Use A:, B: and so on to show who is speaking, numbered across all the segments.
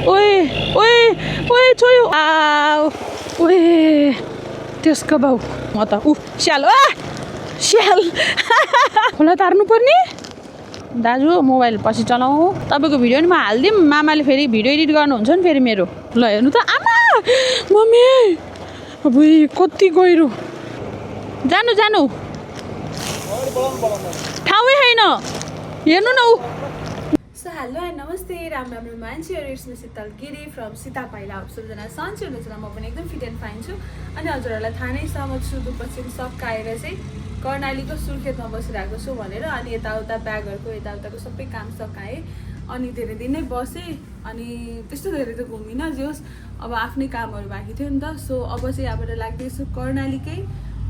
A: ओए ओए ओए छोयो ओए त्यसको बाउ म त स्याल स्याल खोला तार्नु पर्ने दाजु मोबाइल पछि चलाऊ तपाईँको भिडियो नि म हालिदिउँ मामाले फेरि भिडियो एडिट गर्नुहुन्छ नि फेरि मेरो ल हेर्नु त आमा मम्मी अब कति गहिरो जानु जानु ठाउँै छैन हेर्नु न
B: सो हेलो एन्ड नमस्ते राम्रो राम्रो मान्छेहरू it's me Sheetal Giri from Sita पाइला सबजना सन्चै हुनुहुन्छ म पनि एकदम फिट एन्ड फाइन छु अनि हजुरहरूलाई थाहा नै छ म सुदूरपश्चिम सक्का आएर चाहिँ कर्णालीको सुर्खेतमा बसिरहेको छु भनेर अनि यताउता ब्यागहरूको यताउताको सबै काम सकाएँ अनि धेरै दिन नै बसेँ अनि त्यस्तो धेरै त घुमिनँ जे होस् अब आफ्नै कामहरू बाँकी थियो नि त सो अब चाहिँ यहाँबाट लाग्दैछु कर्णालीकै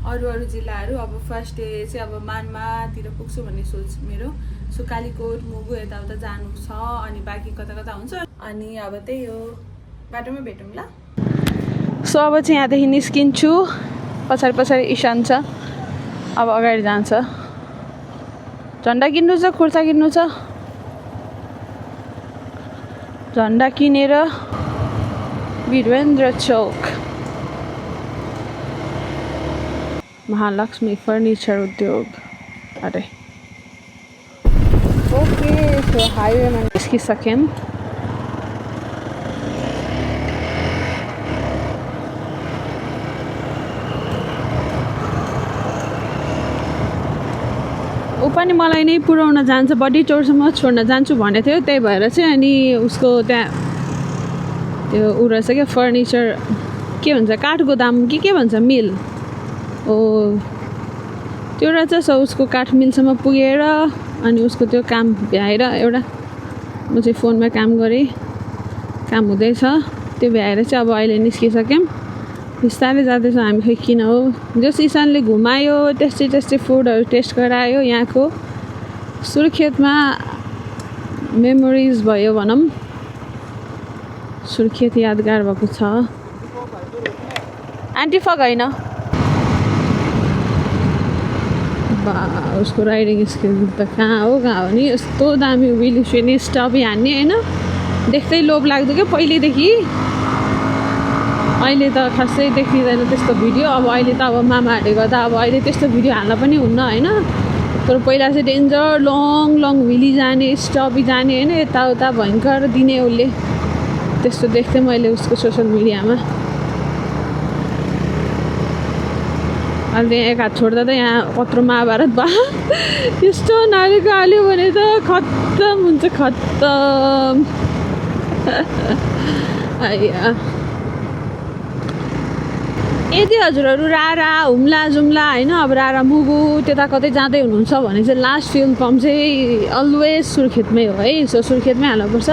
B: अरू जिल्लाहरू अब फर्स्ट डे चाहिँ अब मानमातिर पुग्छु भन्ने सोच मेरो सो कालीकोट मुगु यताउता जानु छ अनि बाँकी कता कता हुन्छ अनि अब त्यही हो बाटोमै भेटौँ ल
A: सो अब चाहिँ यहाँदेखि निस्किन्छु पछाडि पछाडि ईशान छ अब अगाडि जान्छ झन्डा किन्नु छ खुर्सा किन्नु छ झन्डा किनेर वीरेन्द्र चौक महालक्ष्मी फर्निचर उद्योग अरे ओके सो हाइवेमा निस्किसक्यौँ ऊ पनि मलाई नै पुऱ्याउन जान्छ बडी चौरसम्म छोड्न जान्छु भनेको थियो त्यही भएर चाहिँ अनि उसको त्यहाँ त्यो ऊ रहेछ क्या फर्निचर के भन्छ काठको दाम के भन्छ मिल ओ त्यो रहेछ सो उसको काठ मिलसम्म पुगेर अनि उसको त्यो काम भ्याएर एउटा म चाहिँ फोनमा काम गरेँ काम हुँदैछ त्यो भ्याएर चाहिँ अब अहिले निस्किसक्यौँ बिस्तारै जाँदैछौँ हामी खै किन हो जस ईशानले घुमायो टेस्टी टेस्टी फुडहरू टेस्ट गरायो यहाँको सुर्खेतमा मेमोरिज भयो भनौँ सुर्खेत यादगार भएको छ आन्टी फक होइन बा उसको राइडिङ स्किल त कहाँ हो नि यस्तो दामी विली सुनी स्टपी हान्ने होइन देख्दै लोभ लाग्दो क्या पहिल्यैदेखि अहिले त खासै देखिँदैन त्यस्तो भिडियो अब अहिले त अब मामाहरूले गर्दा अब अहिले त्यस्तो भिडियो हाल्न पनि हुन्न होइन तर पहिला चाहिँ डेन्जर लङ लङ विली जाने स्टपी जाने होइन यताउता भयङ्कर दिने उसले त्यस्तो देख्थेँ मैले उसको सोसियल मिडियामा अहिले एक हात छोड्दा त यहाँ कत्रो महाभारत भयो यस्तो नारीको हाल्यो भने त खत्तम हुन्छ खत्तम यदि हजुरहरू रारा हुम्ला जुम्ला होइन अब रारा मुगु त्यता कतै जाँदै हुनुहुन्छ भने चाहिँ लास्ट फ्युल पम्प चाहिँ अलवेज सुर्खेतमै हो है सो सुर्खेतमै हाल्नुपर्छ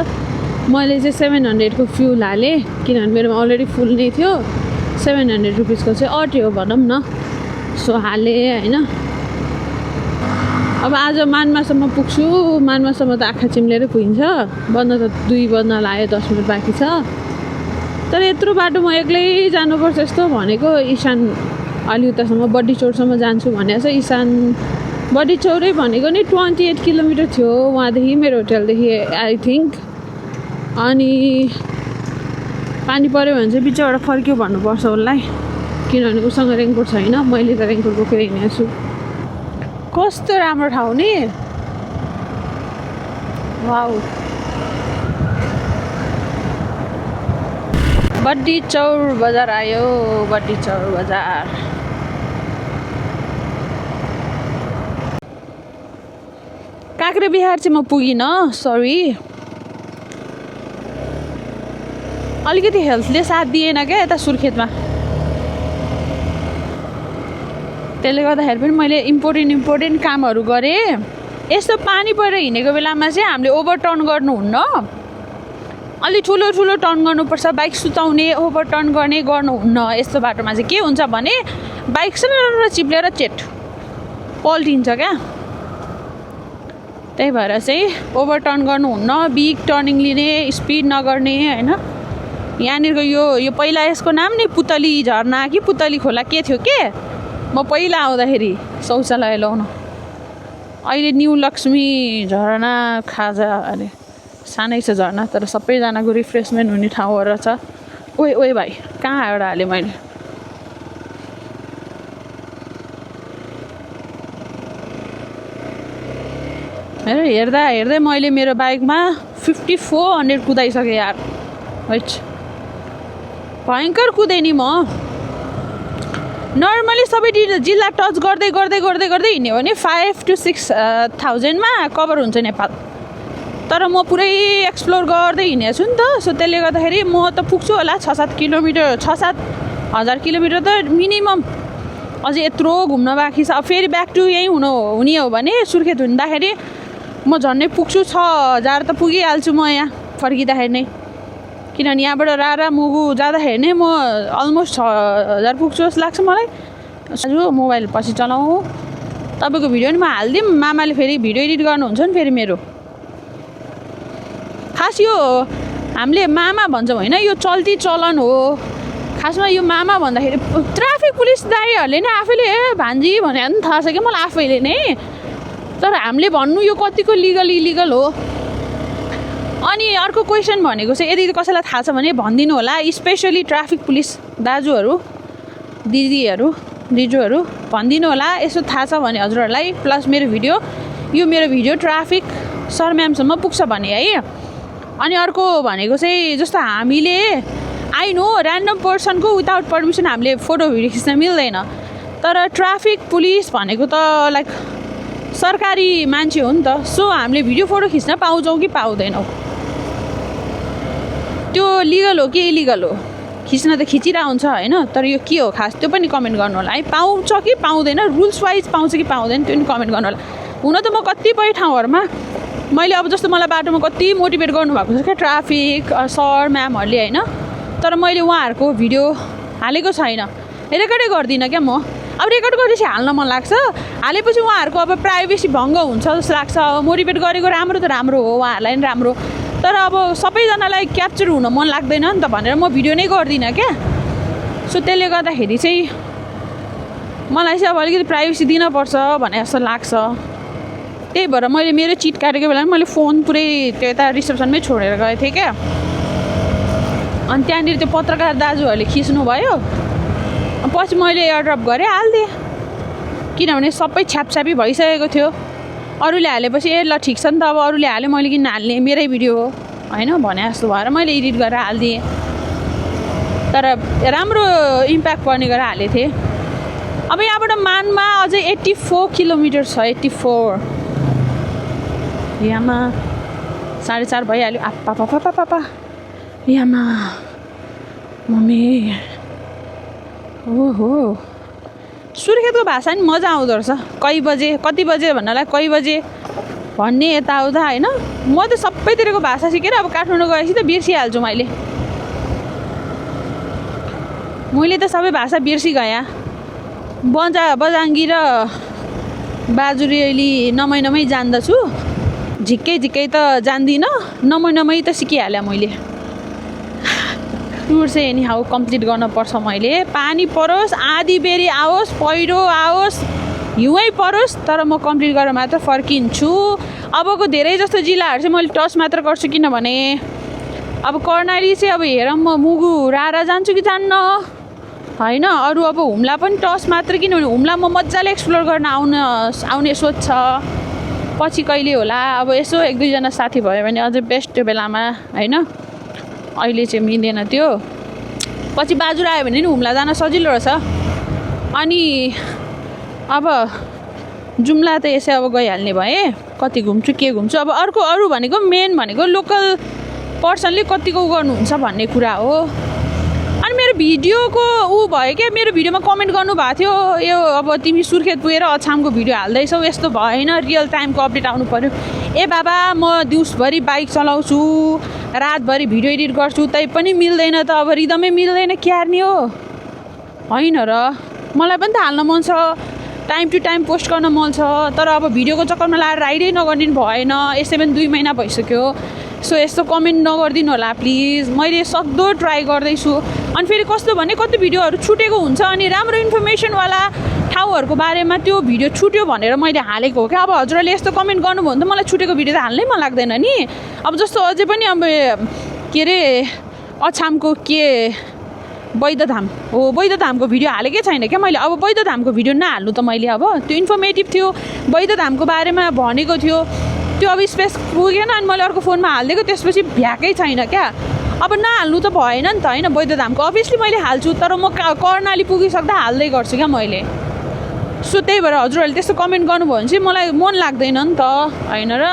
A: मैले चाहिँ 700 को फ्युल हालेँ किनभने मेरोमा अलरेडी फुल नै थियो 700 रुपिसको चाहिँ अट्यो भनौँ न सो हालेँ होइन अब आज मानमासम्म पुग्छु मानमासम्म त आँखा चिम्लेरै पुगिन्छ बन्न त 2 बज्न लाग्यो 10 मिनट बाँकी छ तर यत्रो बाटो म एक्लै जानुपर्छ यस्तो भनेको ईशान अलि उतासम्म बडी चौरसम्म जान्छु भनेको छ ईशान बडी चौरै भनेको नि 28 किलोमिटर थियो वहाँदेखि मेरो होटलदेखि आई थिङ्क अनि पानी पऱ्यो भने चाहिँ बिचबाट फर्क्यो भन्नुपर्छ उसलाई किनभने उसँग रेनकोट छैन मैले त रेनकोट बोकेर हिँडेको छु कस्तो राम्रो ठाउँ नि वाउ बड्डी चौर बजार आयो बड्डी चौर बजार काँक्रे बिहार चाहिँ म पुगिनँ सरी अलिकति हेल्थले साथ दिएन क्या यता सुर्खेतमा त्यसले गर्दाखेरि पनि मैले इम्पोर्टेन्ट कामहरू गरेँ यस्तो पानी परेर हिँडेको बेलामा चाहिँ हामीले ओभरटर्न गर्नुहुन्न अलि ठुलो ठुलो टर्न गर्नुपर्छ बाइक सुताउने ओभरटर्न गर्नुहुन्न यस्तो बाटोमा चाहिँ के हुन्छ भने बाइक सरर चिप्लेर चेट पल्टिन्छ क्या त्यही भएर चाहिँ ओभरटर्न गर्नुहुन्न बिग टर्निङ लिने स्पिड नगर्ने होइन यहाँनिरको यो पहिला यसको नाम नै पुतली झरना कि पुतली खोला के थियो के म पहिला आउँदाखेरि शौचालय लाउन अहिले न्यू लक्ष्मी झरना खाजा अरे सानै छ झर्ना तर सबैजनाको रिफ्रेसमेन्ट हुने ठाउँहरू छ। ओए ओए भाइ कहाँ एउटा हालेँ मैले। हेर्दा हेर्दै मैले मेरो बाइकमा 5400 कुदाइसकेँ यार। वेट भयङ्कर कुदेँ नि म। नर्मली सबै जिल्ला टच गर्दै गर्दै गर्दै गर्दै हिँड्यो भने 5,000 to 6,000मा कभर हुन्छ नेपाल। तर म पुरै एक्सप्लोर गर्दै हिँडेको छु नि त। सो त्यसले गर्दाखेरि म त पुग्छु होला 6-7 किलोमिटर 6-7 किलोमिटर त मिनिमम। अझै यत्रो घुम्न बाँकी छ। अब फेरि ब्याक टु यहीँ हुने हो भने सुर्खेत हुँदाखेरि म झन्डै पुग्छु 6,000 त पुगिहाल्छु म यहाँ फर्किँदाखेरि नै। किनभने यहाँबाट रारा मुगु जाँदाखेरि नै म अलमोस्ट 6,000 पुग्छु जस्तो लाग्छ मलाई। आज मोबाइल पछि चलाउँ तपाईँको भिडियो नि म हालिदिउँ। मामाले फेरि भिडियो एडिट गर्नुहुन्छ नि फेरि मेरो। खास यो हामीले मामा भन्छौँ होइन, यो चल्ती चलन हो। खासमा यो मामा भन्दाखेरि ट्राफिक पुलिस दाइहरूले नै आफैले भान्जी भनेर पनि थाहा छ क्या मलाई आफैले नै। तर हामीले भन्नु यो कतिको लिगल इलिगल हो। अनि अर्को क्वेसन भनेको चाहिँ यदि कसैलाई थाहा छ भने भनिदिनु होला। स्पेसली ट्राफिक पुलिस दाजुहरू दिजुहरू भनिदिनु होला। यसो थाहा छ भने हजुरहरूलाई। प्लस मेरो भिडियो ट्राफिक सर म्यामसम्म पुग्छ भने है। अनि अर्को भनेको चाहिँ जस्तो हामीले आई नो ऱ्यान्डम पर्सनको विदाउट पर्मिसन हामीले फोटो भिडियो खिच्न मिल्दैन। तर ट्राफिक पुलिस भनेको त लाइक सरकारी मान्छे हो नि त। सो हामीले भिडियो फोटो खिच्न पाउँछौँ कि पाउँदैनौँ त्यो लिगल हो कि इलिगल हो। खिच्न त खिचिरहेको हुन्छ होइन। तर यो के हो खास त्यो पनि कमेन्ट गर्नु होला है। पाउँछ कि पाउँदैन रुल्स वाइज पाउँछ कि पाउँदैन त्यो पनि कमेन्ट गर्नु होला। हुन त म कतिपय ठाउँहरूमा मैले अब जस्तो मलाई बाटोमा कति मोटिभेट गर्नुभएको छ क्या ट्राफिक सर म्यामहरूले होइन। तर मैले उहाँहरूको भिडियो हालेको छैन। रेकर्डै गर्दिनँ क्या म। अब रेकर्ड गरेपछि हाल्न मन लाग्छ। हालेपछि उहाँहरूको अब प्राइभेसी भङ्ग हुन्छ जस्तो लाग्छ। मोटिभेट गरेको राम्रो त राम्रो हो उहाँहरूलाई पनि राम्रो। तर अब सबैजनालाई क्याप्चर हुन मन लाग्दैन नि त भनेर म भिडियो नै गर्दिनँ क्या। सो त्यसले गर्दाखेरि चाहिँ मलाई चाहिँ अब अलिकति प्राइभेसी दिनपर्छ भने जस्तो लाग्छ। त्यही भएर मैले मेरो चिट काटेको बेला मैले फोन पुरै त्यो यता रिसेप्सनमै छोडेर गएको थिएँ क्या। अनि त्यहाँनिर त्यो पत्रकार दाजुहरूले खिच्नु भयो। पछि मैले एयरड्रप गरेँ हालिदिएँ। किनभने सबै छ्यापछ्यापी भइसकेको थियो। अरूले हालेपछि ए ल ठिक छ नि त अब अरूले हाल्यो मैले किन हाल्ने मेरै भिडियो हो होइन भने जस्तो भएर मैले एडिट गरेर हालिदिएँ। तर राम्रो इम्प्याक्ट पर्ने गरेर हालेको थिएँ। अब यहाँबाट मानमा अझै 84 किलोमिटर छ। 84 यहाँमा 4:30 भइहाल्यो। पापा यहाँमा मम्मी ओहो सुर्खेतको भाषा नि मजा आउँदो रहेछ। कति बजे भन्नलाई कति बजे भन्ने यताउता होइन। म त सबैतिरको भाषा सिकेर अब काठमाडौँ गएपछि त बिर्सिहाल्छु मैले त सबै भाषा बिर्सिगएँ। बजाङ्गी र बाजुरेली नमै जान्दछु। झिक्कै त जान्दिनँ। नमै त सिकिहालेँ मैले। टुर चाहिँ एनी हाउ कम्प्लिट गर्नुपर्छ मैले। पानी परोस् आधी बेरी आओस् पहिरो आओस् हिउँै परोस् तर म कम्प्लिट गरेर मात्र फर्किन्छु। अबको धेरै जस्तो जिल्लाहरू चाहिँ मैले टच मात्र गर्छु। किनभने अब कर्णाली चाहिँ अब हेरौँ म मुगु रारा जान्छु कि जान्न होइन। अरू अब हुम्ला पनि टच मात्र। किनभने हुम्ला म मजाले एक्सप्लोर गर्न आउने सोच छ। पछि कहिले होला अब यसो 1-2 जना साथी भयो भने अझै बेस्ट त्यो बेलामा होइन। अहिले चाहिँ मिल्दैन त्यो। पछि बाजुरा आयो भने नि हुम्ला जान सजिलो रहेछ। अनि अब जुम्ला त यसै अब गइहाल्ने भए कति घुम्छु के घुम्छु। अब अरू भनेको मेन भनेको लोकल पर्सनले कतिको गर्नुहुन्छ भन्ने कुरा हो। अनि मेरो भिडियोको भयो क्या। मेरो भिडियोमा कमेन्ट गर्नुभएको थियो यो अब तिमी सुर्खेत पुगेर अछामको भिडियो हाल्दैछौ यस्तो भएन रियल टाइमको अपडेट आउनु पर्यो। ए बाबा म दिउँसभरि बाइक चलाउँछु रातभरि भिडियो एडिट गर्छु तै पनि मिल्दैन त। अब रिदमै मिल्दैन क्यार्ने हो होइन र। मलाई पनि त हाल्न मन छ। टाइम टु टाइम पोस्ट गर्न मन छ। तर अब भिडियोको चक्करमा लाएर राइडै नगर्ने भएन। यसै पनि 2 महिना भइसक्यो। सो यस्तो कमेन्ट नगरिदिनु होला प्लिज। मैले सक्दो ट्राई गर्दैछु। अनि फेरि कस्तो भने कति भिडियोहरू छुटेको हुन्छ। अनि राम्रो इन्फर्मेसनवाला ठाउँ ठाउँहरूको बारेमा त्यो भिडियो छुट्यो भनेर मैले हालेको हो क्या। अब हजुरहरूले यस्तो कमेन्ट गर्नुभयो भने त मलाई छुटेको भिडियो त हाल्नै मन लाग्दैन नि। अब जस्तो अझै पनि अब के अरे अछामको के बैद्यधाम हो, बैद्यधामको भिडियो हालेकै छैन क्या मैले। अब बैद्यधामको भिडियो नहाल्नु त मैले, अब त्यो इन्फर्मेटिभ थियो, बैद्यधामको बारेमा भनेको थियो, त्यो अब स्पेस पुगेन अनि मैले अर्को फोनमा हालिदिएको, त्यसपछि भ्याकै छैन क्या। अब नहाल्नु त भएन नि त होइन। बैद्यधामको अभियसली मैले हाल्छु, तर म कर्णाली पुगिसक्दा हाल्दै गर्छु क्या मैले। सो त्यही भएर हजुरहरूले त्यस्तो कमेन्ट गर्नुभयो भने चाहिँ मलाई मन लाग्दैन नि त होइन र।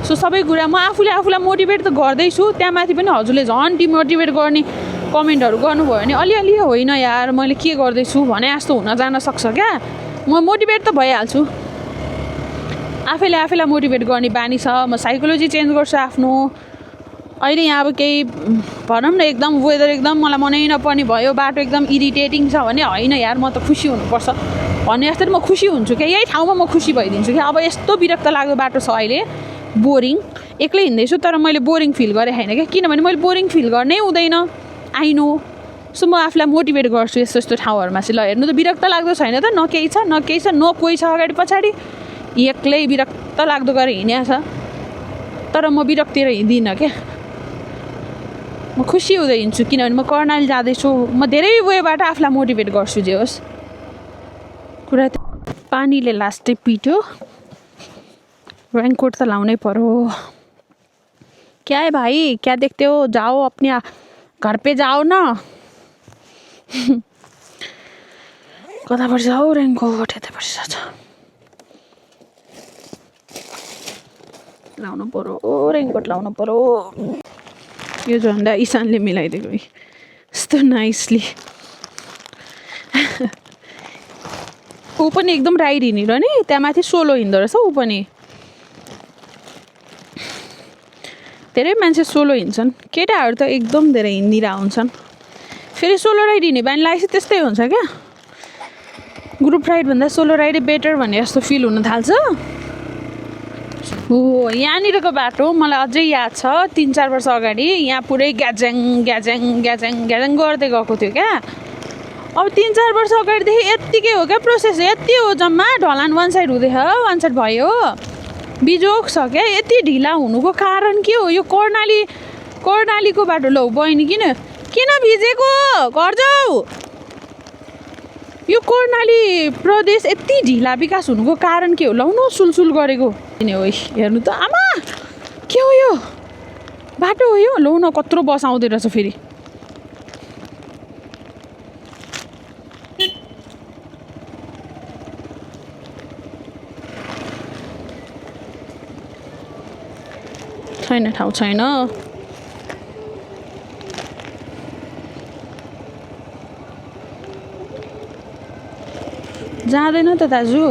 A: सो सबै कुरा म आफूलाई मोटिभेट त गर्दैछु, त्यहाँ माथि पनि हजुरले झन् डिमोटिभेट गर्ने कमेन्टहरू गर्नुभयो भने अलिअलि होइन यार मैले के गर्दैछु भने जस्तो हुन जान सक्छ क्या। म मोटिभेट त भइहाल्छु, आफैलाई मोटिभेट गर्ने बानी छ। म साइकोलोजी चेन्ज गर्छु आफ्नो। अहिले यहाँ अब केही भनौँ न एकदम वेदर एकदम मलाई मनै नपर्ने भयो, बाटो एकदम इरिटेटिङ छ भने होइन यार म त खुसी हुनुपर्छ भन्ने जस्तो म खुसी हुन्छु क्या। यही ठाउँमा म खुसी भइदिन्छु क्या। अब यस्तो विरक्त लाग्दो बाटो छ अहिले, बोरिङ, एक्लै हिँड्दैछु तर मैले बोरिङ फिल गरेँ होइन क्या, किनभने मैले बोरिङ फिल गर्नै हुँदैन, आई नो। सो म आफूलाई मोटिभेट गर्छु यस्तो यस्तो ठाउँहरूमा चाहिँ। ल हेर्नु त विरक्त लाग्दो छैन त, न केही छ न कोही छ अगाडि पछाडि, एक्लै विरक्त लाग्दो गरेर हिँड्या छ। तर म विरक्तिर हिँड्दिनँ क्या, म खुसी हुँदै हिँड्छु किनभने म कर्णाली जाँदैछु। म धेरै वेबाट आफूलाई मोटिभेट गर्छु जे होस्। कुरा पानीले लास्टै पिट्यो, रेनकोट त लाउनै पर्यो। क्या है भाइ, क्या देखते हो, जाओ अपने घर पे जाओ न। कता पर्छ हौ रेनकोट, यता पर्छ। लाउनु पर्यो रेनकोट, लाउनु पर्यो। यो झन्डा ईशानले मिलाइदिएको यस्तो नाइसली। ऊ पनि एकदम राइड हिँडिरहने, त्यहाँ माथि सोलो हिँड्दो रहेछ ऊ पनि। धेरै मान्छे सोलो हिँड्छन्, केटाहरू त एकदम धेरै हिँडिरहेको हुन्छन्। फेरि सोलो राइड हिँड्ने बानी लागेपछि त्यस्तै हुन्छ क्या। ग्रुप राइडभन्दा सोलो राइडै बेटर भन्ने जस्तो फिल हुन थाल्छ। हो यहाँनिरको बाटो मलाई अझै याद छ, 3-4 वर्ष अगाडि यहाँ पुरै ग्याज्याङ ग्याज्याङ ग्याज्याङ ग्याज्याङ गर्दै गएको थियो क्या। अब 3-4 वर्ष अगाडिदेखि यत्तिकै हो क्या प्रोसेस, यति हो जम्मा। ढलान वान साइड हुँदैछ, वान साइड भयो, बिजोक छ क्या। यति ढिला हुनुको कारण के हो? यो कर्णालीको बाटो। लौ बहिनी किन भिजेको, घर जाऊ। यो कर्णाली प्रदेश यति ढिला विकास हुनुको कारण के हो? लौ न सुलसुल गरेको हो। हेर्नु त आमा, के हो यो बाटो हो यो? लौ न कत्रो बस आउँदै रहेछ फेरि। छैन, ठाउँ छैन। जाँदैन त दाजु,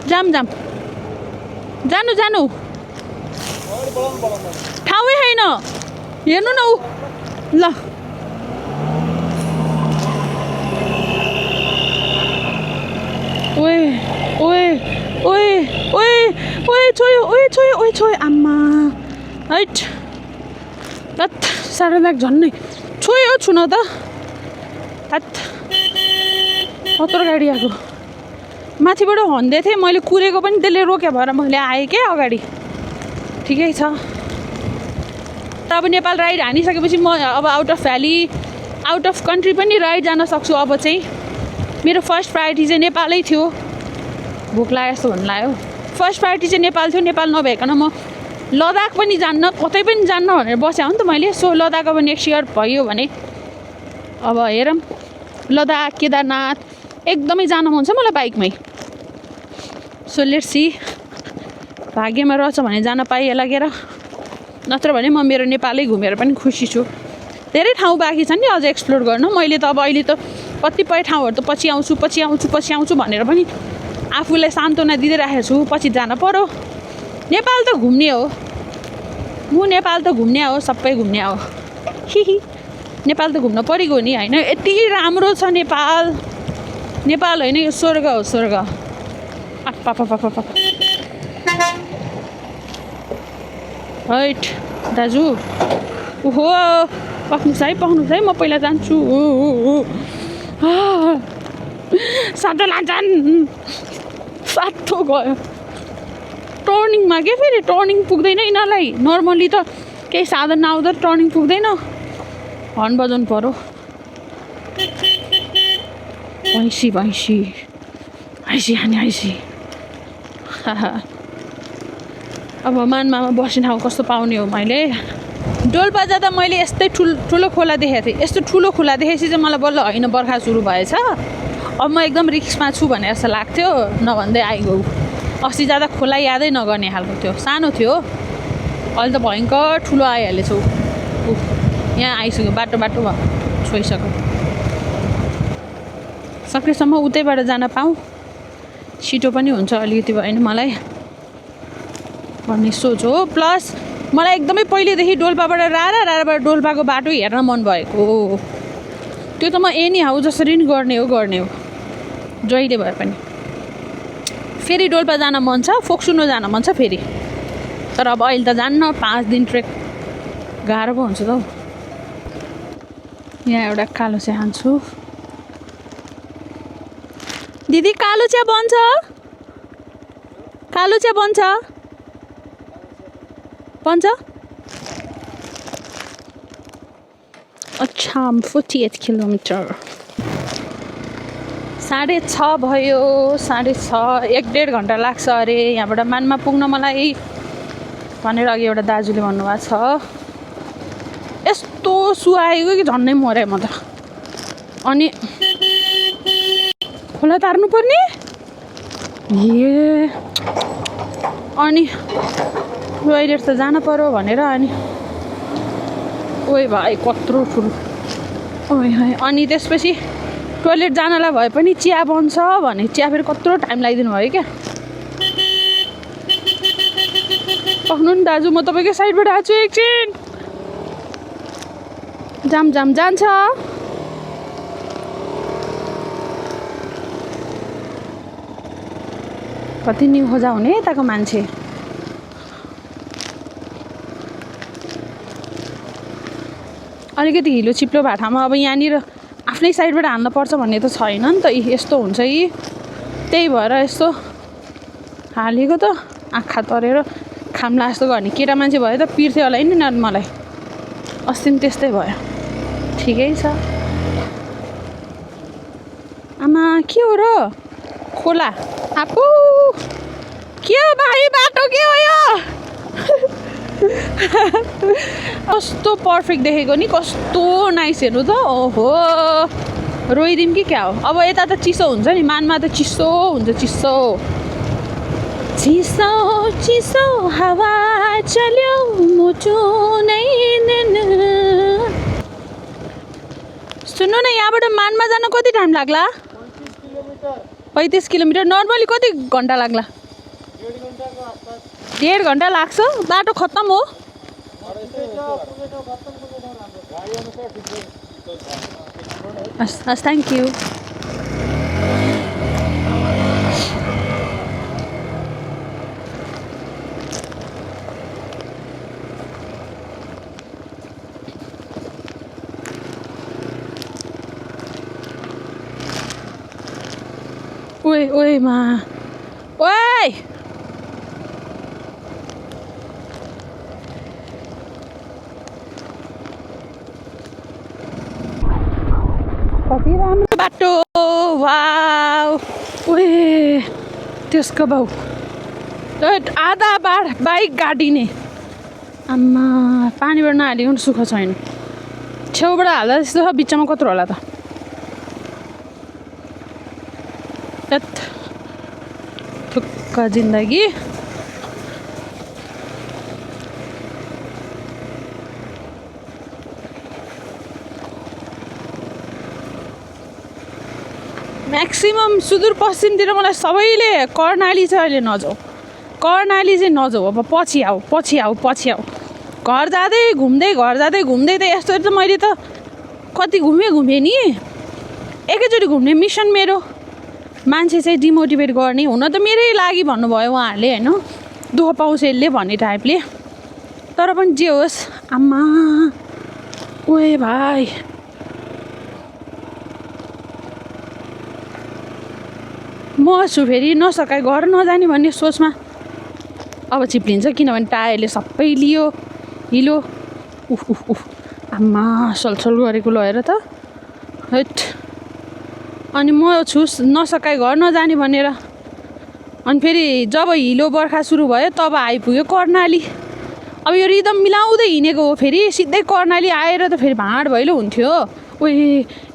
A: जाम जानु ठाउँै छैन। हेर्नु न ऊ, ल ओए ओए ओए ओए ओए छोयो आम्मा हैट तत् साह्रो लाग झन्नै छोयो छुन त हत कत्रो गाडी आएको। माथिबाट हन्दै थिएँ मैले, कुरेको पनि त्यसले रोक्यो भएर मैले आएँ क्या अगाडि। ठिकै छ। अब नेपाल राइड हानिसकेपछि म अब out of valley, out of country पनि राइड जान सक्छु। अब चाहिँ मेरो फर्स्ट प्रायोरिटी चाहिँ नेपालै थियो। भोक लाग्यो जस्तो भन्नु लाग्यो। फर्स्ट प्रायोरिटी चाहिँ नेपाल थियो। नेपाल नभइकन म लद्दाख पनि जान्न, कतै पनि जान्न भनेर बस्या हो नि त मैले। सो लद्दाख अब नेक्स्ट इयर भयो भने अब हेरौँ। लद्दाख, केदारनाथ एकदमै जान मन छ मलाई बाइकमै। सो लेट्स सी, भाग्यमा रहेछ भने जान पाइएला लागेर, नत्र भने म मेरो नेपालै घुमेर पनि खुसी छु। धेरै ठाउँ बाँकी छन् नि अझ एक्सप्लोर गर्न। मैले त अब अहिले त कतिपय ठाउँहरू त पछि आउँछु भनेर पनि आफूलाई सान्त्वना दिँदै राखेको छु। पछि जान पर्यो। नेपाल त घुम्ने हो, नेपाल त घुम्ने हो, सबै घुम्ने हो। हिहि, नेपाल त घुम्न परेको नि होइन। यति राम्रो छ नेपाल। नेपाल होइन यो स्वर्ग हो, स्वर्ग। हैट दाजु, ओहो पक्नुहोस् है म पहिला जान्छु सातो लान्छन् सातो गयो टर्निङमा के फेरि टर्निङ पुग्दैन यिनीहरूलाई नर्मली त केही साधन नआउँदा टर्निङ पुग्दैन हर्न बजाउनु पर्यो भैँसी अब मानमा बस्ने ठाउँ कस्तो पाउने हो मैले डोल्पा जाँदा मैले यस्तै ठुलो खोला देखेको थिएँ यस्तो ठुलो खोला देखेपछि चाहिँ मलाई बल्ल होइन बर्खा सुरु भएछ अब म एकदम रिक्समा छु भने जस्तो लाग्थ्यो नभन्दै आइगयो अस्ति जाँदा खोला यादै नगर्ने खालको थियो सानो थियो अहिले त भयङ्कर ठुलो आइहालेछ यहाँ आइसक्यो बाटोमा छोइसक्यो सकेसम्म उतैबाट जान पाऊँ छिटो पनि हुन्छ अलिकति भयो मलाई भन्ने सोच हो प्लस मलाई एकदमै पहिलेदेखि डोल्पाबाट राराबाट डोल्पाको बाटो हेर्न मन भएको हो त्यो त म एनी हाउ जसरी नि गर्ने हो जहिले भए पनि फेरि डोल्पा जान मन छ फोक्सुनो जान मन छ फेरि तर अब अहिले त जान्न 5 दिन ट्रेक गाह्रो पो हुन्छ त हौ यहाँ एउटा कालो चिया खान्छु दिदी कालो चिया बन्छ अच्छा 48 किलोमिटर 6:30 भयो 6:30 1.5 घन्टा लाग्छ अरे यहाँबाट मानमा पुग्न मलाई भनेर अघि एउटा दाजुले भन्नुभएको छ यस्तो सुहाएको कि झन्नै मरे म त अनि खोला तार्नु पर्ने अनि टोइलेट त जान पर्यो भनेर अनि ओइ भाइ कत्रो ठुलो अनि त्यसपछि टोइलेट जानलाई भए पनि चिया बन्छ भने चिया फेरि कत्रो टाइम लगाइदिनु भयो क्या पक्नु नि दाजु म तपाईँकै साइडबाट आएको छु एकछिन जाम जान्छ कति निउ खोजा हुने यताको मान्छे अलिकति हिलो चिप्लो भएको ठाउँमा अब यहाँनिर आफ्नै साइडबाट हान्नुपर्छ भन्ने त छैन नि त यस्तो हुन्छ कि त्यही भएर यस्तो हालेको त आँखा तरेर खाम्ला जस्तो गर्ने केटा मान्छे भयो त पिर्थ्यो होला नि मलाई अस्ति पनि त्यस्तै भयो ठिकै छ आमा के हो र खोला आफू के हो भाइ बाटो के हो यो कस्तो पर्फेक्ट देखेको नि कस्तो नाइस हेर्नु त ओहो रोइदिउँ कि क्या हो अब यता त चिसो हुन्छ नि मानमा त चिसो हुन्छ चिसो हावा चल्यो मुटु नै सुन्नु न यहाँबाट मानमा जान कति टाइम लाग्ला 35 किलोमिटर नर्मली कति घन्टा लाग्ला 1.5 घन्टा लाग्छ बाटो खत्तम हो हस् थ्याङ्क यू ओए मा ओए कति राम्रो बाटो वाउ ओए त्यसको बाउ आधा बाइक गाडिने आम्मा पानीबाट नहालिकन सुख छैन छेउबाट हाल्दा त्यस्तो छ बिचमा कत्रो होला त थुक्क जिन्दगी म्याक्सिमम सुदूरपश्चिमतिर मलाई सबैले कर्णाली चाहिँ अहिले नजाऊ कर्णाली चाहिँ नजाऊ अब पछि आऊ घर जाँदै घुम्दै त यस्तो त मैले त कति घुमेँ नि एकैचोटि घुम्ने मिसन मेरो मान्छे चाहिँ डिमोटिभेट गर्ने हुन त मेरै लागि भन्नुभयो उहाँहरूले होइन दुःख पाउँछ यसले भन्ने टाइपले तर पनि जे होस् आम्मा ओए भाइ म छु फेरि नसकाइ घर नजाने भन्ने सोचमा अब चिप्लिन्छ किनभने टायरले सबै लियो हिलो उफ उफ उफ आम्मा सलसल गरेको लगेर त हैट अनि म छु नसकाइ घर नजाने भनेर अनि फेरि जब हिलो बर्खा सुरु भयो तब आइपुग्यो कर्णाली अब यो रिदम मिलाउँदै हिँडेको हो फेरि सिधै कर्णाली आएर त फेरि भाँड भैलो हुन्थ्यो ओए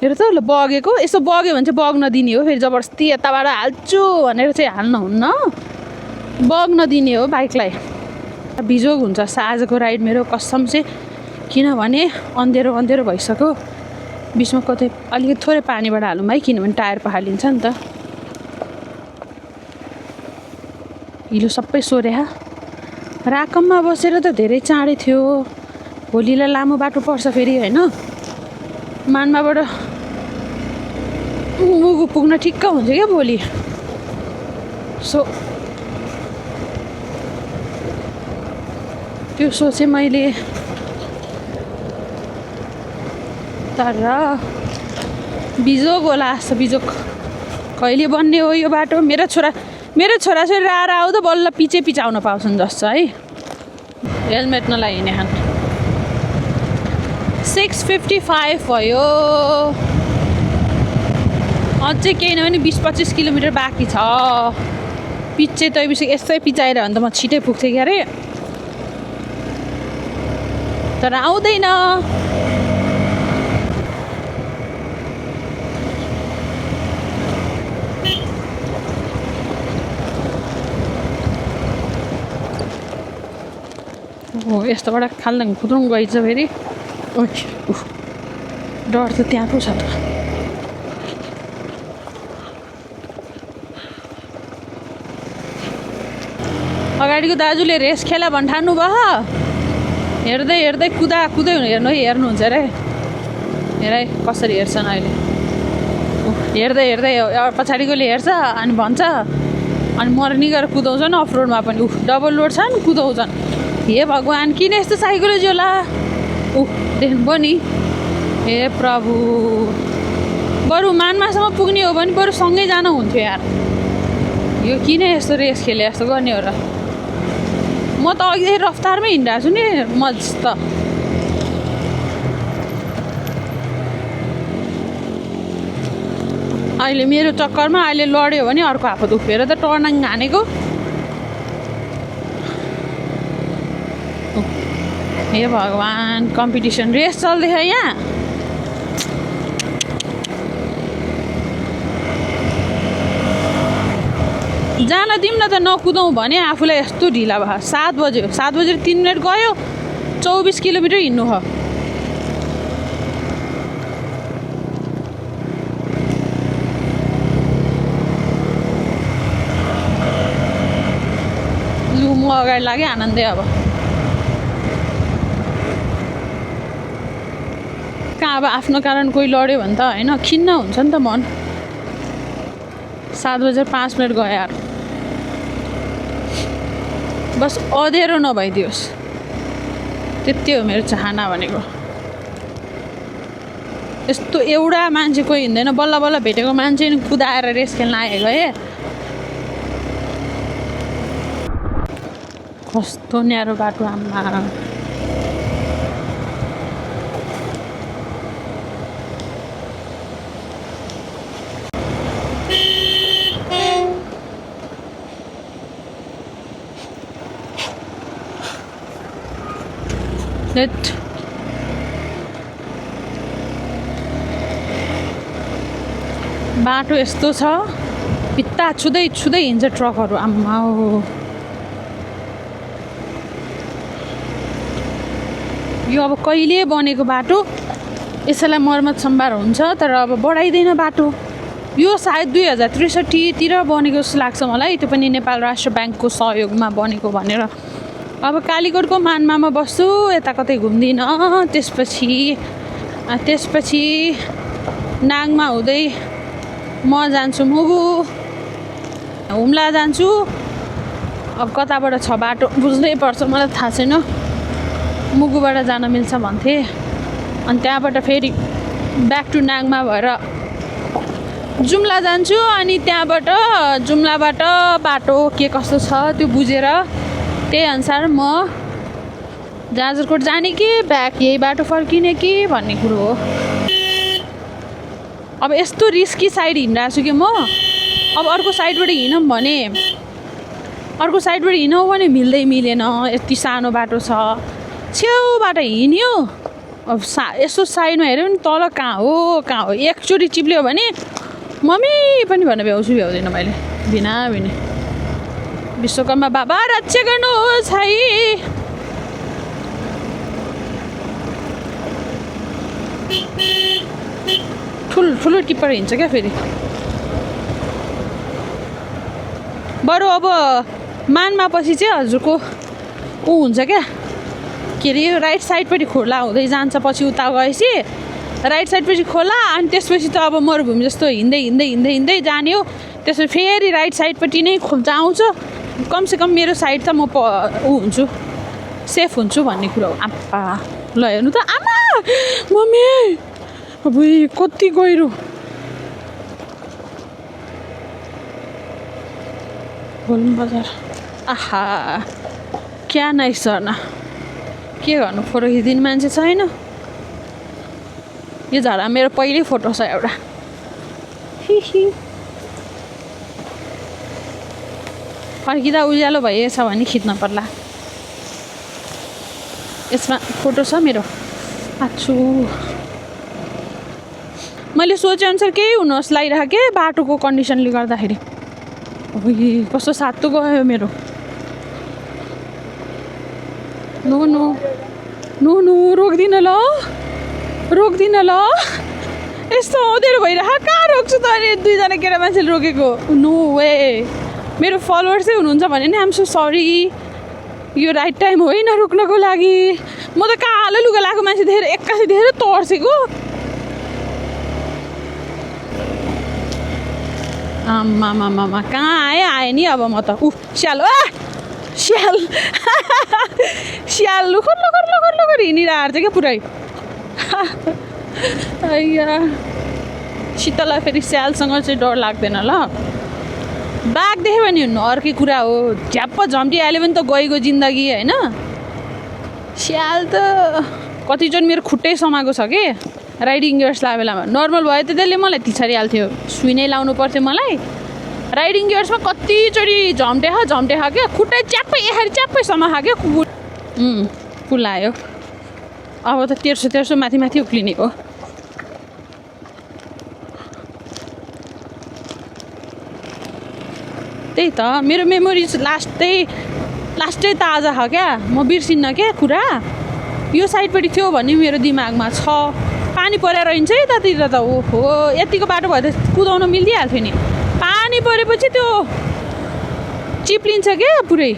A: हेर त ल बगेको यसो बग्यो भने चाहिँ बग्न दिने हो फेरि जबरजस्ती यताबाट हाल्छु भनेर चाहिँ हाल्नुहुन्न बग्न दिने हो बाइकलाई बिजोग हुन्छ आजको राइड मेरो कसम चाहिँ किनभने अँधेरो अँधेरो भइसक्यो बिचमा कतै अलिकति थोरै पानीबाट हालौँ है किनभने टायर पखालिन्छ नि त हिलो सबै सोरे राकममा बसेर त धेरै चाँडै थियो भोलिलाई लामो बाटो पर्छ फेरि होइन मान्माबाट मुगु पुग्न ठिक्क हुन्छ क्या भोलि सो त्यो सोचेँ मैले तर बिजोग होला जस्तो बिजोग कहिले बन्ने हो यो बाटो मेरो छोराछोरी आएर आउँदा बल्ल पछि आउन पाउँछन् जस्तो है हेलमेट नलाइ हिँडे खान 6:55 भयो अझै केही नभने 20-25 किलोमिटर बाँकी छ पिच्छे त यस्तै पिचाएर भने त म छिटै पुग्थेँ क्या अरे तर आउँदैन हो यस्तोबाट खाल्दा खुद्रुङ गइन्छ फेरि डर त त्यहाँ पो छ त अगाडिको दाजुले रेस खेला भन्ठान्नु भयो हेर्दै हेर्दै कुदै हेर्नुहुन्छ अरे हेर है कसरी हेर्छन् अहिले हेर्दै हेर्दै पछाडिकोले हेर्छ अनि भन्छ अनि मर्नी गरेर कुदाउँछन् अफ रोडमा पनि डबल लोड छन् कुदाउँछन् हे भगवान् किन यस्तो साइकोलोजी होला देख्नुभयो नि हे प्रभु बरु मानमासम्म पुग्ने हो भने बरु सँगै जान हुन्थ्यो यार यो किन यस्तो रेस खेले यस्तो गर्ने हो र म त अघि रफ्तारमै हिँडिरहेको छु नि मस्त अहिले मेरो चक्करमा अहिले लड्यो भने अर्को आफत उफ्रेर त टर्नाङ हानेको हे भगवान् कम्पिटिसन रेस चल्दैछ यहाँ जान दिउँ न त नकुदौँ भने आफूलाई यस्तो ढिला भयो 7 बज्यो 7 बजेर 3 मिनट गयो 24 किलोमिटर हिँड्नु हो लु म अगाडि लागेँ आनन्दै अब कहाँ अब आफ्नो कारण कोही लड्यो भने त होइन खिन्न हुन्छ नि त मन 7:05 गयो यार बस अँधेरो नभइदियोस् त्यति हो मेरो चाहना भनेको यस्तो एउटा मान्छे कोही हिँड्दैन बल्ल बल्ल भेटेको मान्छे नि कुदाएर रेस खेल्न आएको है कस्तो न्यारो बाटो आम्मा बाटो यस्तो छ भित्ता छुँदै छुँदै हिँड्छ ट्रकहरू आम्मा हो यो अब कहिले बनेको बाटो यसैलाई मर्मत सम्भार हुन्छ तर अब बढाइँदैन बाटो यो सायद 2063 तिर बनेको जस्तो लाग्छ मलाई त्यो पनि नेपाल राष्ट्र ब्याङ्कको सहयोगमा बनेको भनेर अब कालीकोटको मान्मामा बस्छु यता कतै घुम्दिनँ त्यसपछि नाङमा हुँदै म जान्छु मुगु हुम्ला जान्छु अब कताबाट छ बाटो बुझ्नै पर्छ मलाई थाहा छैन मुगुबाट जान मिल्छ भन्थे अनि त्यहाँबाट फेरि ब्याक टु नाङमा भएर जुम्ला जान्छु अनि त्यहाँबाट जुम्लाबाट बाटो के कस्तो छ त्यो बुझेर त्यही अनुसार म जाजरकोट जाने कि ब्याक यही बाटो फर्किने कि भन्ने कुरो हो। अब यस्तो रिस्की साइड हिँडिरहेको छु कि म अब अर्को साइडबाट हिँडौँ भने मिल्दै मिलेन, यति सानो बाटो छ, छेउबाट हिँड्यो अब यसो साइडमा हेऱ्यो भने तल कहाँ हो एकचोटि चिप्ल्यो भने मम्मी पनि भन्न भ्याउँदैन मैले भिनाभिनी। विश्वकर्मा बाबा रक्षा गर्नुहोस् है। ठुलो टिप्पर हिँड्छ क्या फेरि। बरु अब मानमा पछि चाहिँ हजुरको ऊ हुन्छ क्या के अरे राइट साइडपट्टि खोला हुँदै जान्छ, पछि उता गएपछि राइट साइडपछि खोला अनि त्यसपछि त अब मरुभूमि जस्तो हिँड्दै जाने हो। त्यसपछि फेरि राइट साइडपट्टि नै खोल्चा आउँछ। कमसेकम मेरो साइड त म हुन्छु, सेफ हुन्छु भन्ने कुरा हो। आप्पा ल हेर्नु त आमा मम्मी अब कति गहिरो। गोल्डन बजार आहा क्या नाइस झर्ना। के गर्नु फोटो खिचिदिने मान्छे छैन। यो झर्ना मेरो पहिल्यै फोटो छ एउटा। फर्किँदा उज्यालो भएछ भने खिच्न पर्ला। यसमा फोटो छ मेरो। आछु मैले सोचेअनुसार केही हुनुहोस् लागिरहेको के बाटोको कन्डिसनले गर्दाखेरि। कस्तो सातो गयो मेरो। नो रोक्दिन ल यस्तो अँध्यारो भइरह कहाँ रोक्छु त। अनि दुईजना केटा मान्छेले रोकेको नो वे। मेरो फलोवर्सै हुनुहुन्छ भने नि आम सो सरी, यो राइट टाइम होइन रोक्नको लागि। म त कालो लुगा लगाएको मान्छे देखेर एक्कासी देखेर तर्सेको। आमा कहाँ आएँ नि अब म त। स्याल लुखर हिँडिरहेको छ क्या पुरै। शीतललाई फेरि स्यालसँग चाहिँ डर लाग्दैन ल। बाघ देख्यो भने हुनु अर्कै कुरा हो, झ्याप्प झम्टिहाल्यो भने त गएको जिन्दगी होइन। स्याल त कतिजन मेरो खुट्टै समाएको छ कि राइडिङ गियर्स लगाएको बेलामा। नर्मल भयो त त्यसले मलाई तिछारिहाल्थ्यो, सुई नै लाउनु पर्थ्यो मलाई। राइडिङ गियर्समा कतिचोटि झम्टेख क्या खुट्टै च्याप्पै समाखा क्या कुकुर। पुलायो अब त 1300 माथि उक्लिने हो। त्यही त मेरो मेमोरिज लास्टै ताजा छ क्या। म बिर्सिन्न क्या कुरा। यो साइडपट्टि थियो भने मेरो दिमागमा छ। पानी परेर रहन्छ है यतातिर त। ओहो यतिको बाटो भयो त कुदाउन मिलिहाल्थ्यो नि। पानी परेपछि त्यो चिप्लिन्छ क्या पुरै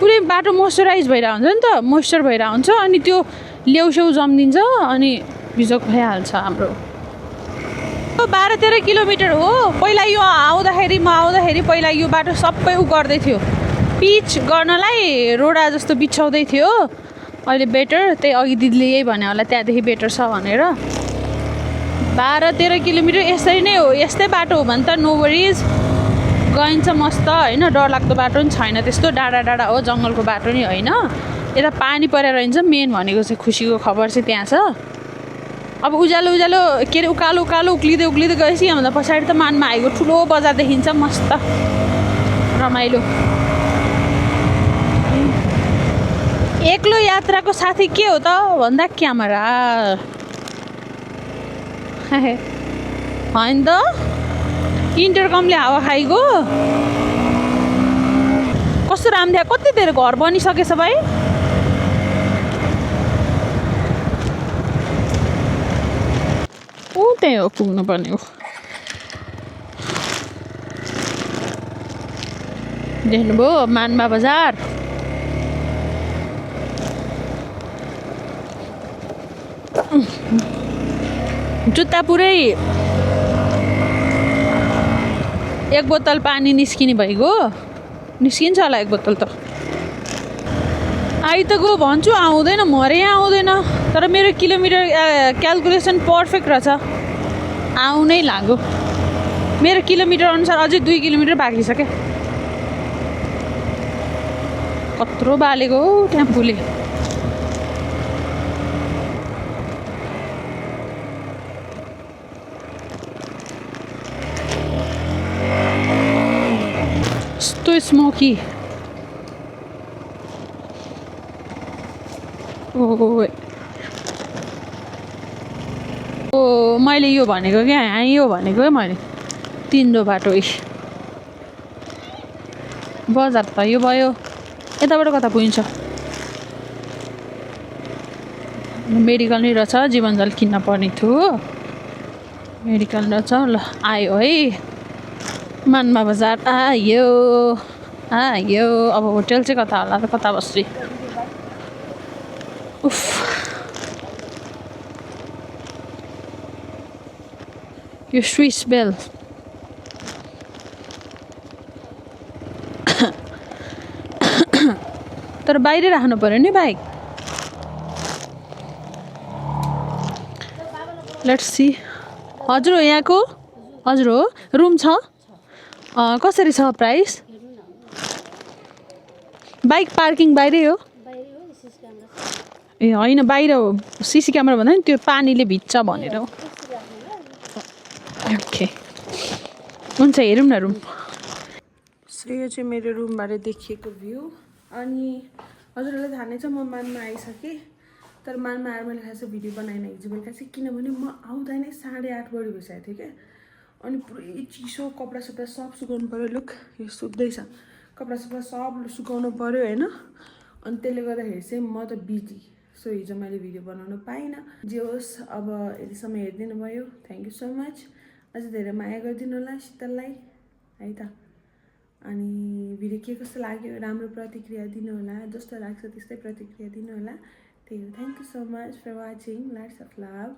A: बाटो मोइस्चराइज भइरहेको हुन्छ नि त, मोइस्चर भइरहेको हुन्छ अनि त्यो ल्याउस्याउ जम्दिन्छ अनि बिजोक भइहाल्छ हाम्रो। 12-13 किलोमिटर हो। पहिला यो म आउँदाखेरि पहिला यो बाटो सबै गर्दै थियो, पिच गर्नलाई रोडा जस्तो बिछाउँदै थियो। अहिले बेटर, त्यही अघि दिदीले यही भने होला त्यहाँदेखि बेटर छ भनेर। 12-13 किलोमिटर यसरी नै हो। यस्तै बाटो हो भने त नो वरिज गइन्छ मस्त होइन। डरलाग्दो बाटो पनि छैन त्यस्तो, डाँडा हो, जङ्गलको बाटो नि होइन। यता पानी परेर रहन्छ मेन भनेको चाहिँ खुसीको खबर चाहिँ त्यहाँ छ। अब उज्यालो के अरे उकालो उक्लिँदै गएपछि यहाँभन्दा पछाडि त मानमा आएको ठुलो बजार देखिन्छ मस्त रमाइलो। एक्लो यात्राको साथी के हो त भन्दा क्यामेरा होइन त। इन्टरकमले हावा खाइगयो। कस्तो राम्रो कति धेरै घर बनिसकेछ भाइ। त्यही हो पुग्नुपर्ने हो। देख्नुभयो मानमा बजार। जुत्ता पुरै 1 बोतल पानी निस्किने भइगयो। निस्किन्छ होला 1 बोतल त। आइ त गयो भन्छु आउँदैन मरे आउँदैन तर मेरो किलोमिटर क्यालकुलेसन पर्फेक्ट रहेछ आउनै लाग्यो मेरो किलोमिटर अनुसार अझै 2 किलोमिटर बाँकी छ क्या कत्रो बालेको हो टेम्पोले यस्तो स्मोकी ओ मैले यो भनेको क्या यो भनेको क्या मैले तिम्रो बाटो बजार त यो भयो यताबाट कता पुगिन्छ मेडिकल नै रहेछ जीवनजल किन्न पर्ने थियो मेडिकल रहेछ ल आयो है मानमा बजार आयो अब होटल चाहिँ कता होला र कता बस्छु उफ यो स्विस बेल तर बाहिरै राख्नु पर्यो नि बाइक लेट्स सी हजुर हो यहाँको हजुर हो रुम छ कसरी छ प्राइस बाइक पार्किङ बाहिरै हो ए होइन बाहिर हो सिसी क्यामेरा भन्दा नि त्यो पानीले भिज्छ भनेर हो ओके हुन्छ हेरौँ न रुम यो चाहिँ मेरो रुमबाट देखिएको भ्यू अनि हजुरहरूलाई थाहा नै छ म मानमा आइसकेँ तर मानमा आएर मैले खास भिडियो बनाएन हिजो बेलुका चाहिँ किनभने म आउँदा नै 8:30 बढी भइसकेको थियो क्या अनि पुरै चिसो कपडा सपडा सब सुकाउनु पऱ्यो लुक यो सुक्दैछ कपडा सपडा सब सुकाउनु पऱ्यो होइन अनि त्यसले गर्दाखेरि चाहिँ म त बिजी सो हिजो मैले भिडियो बनाउनु पाइनँ जे होस् अब यतिसम्म हेरिदिनु भयो थ्याङ्क यू सो मच अझै धेरै माया गरिदिनु होला शीतललाई है त अनि भिडियो के कस्तो लाग्यो राम्रो प्रतिक्रिया दिनु होला जस्तो लाग्छ त्यस्तै प्रतिक्रिया दिनु होला त्यही हो thank you so much for watching lots of love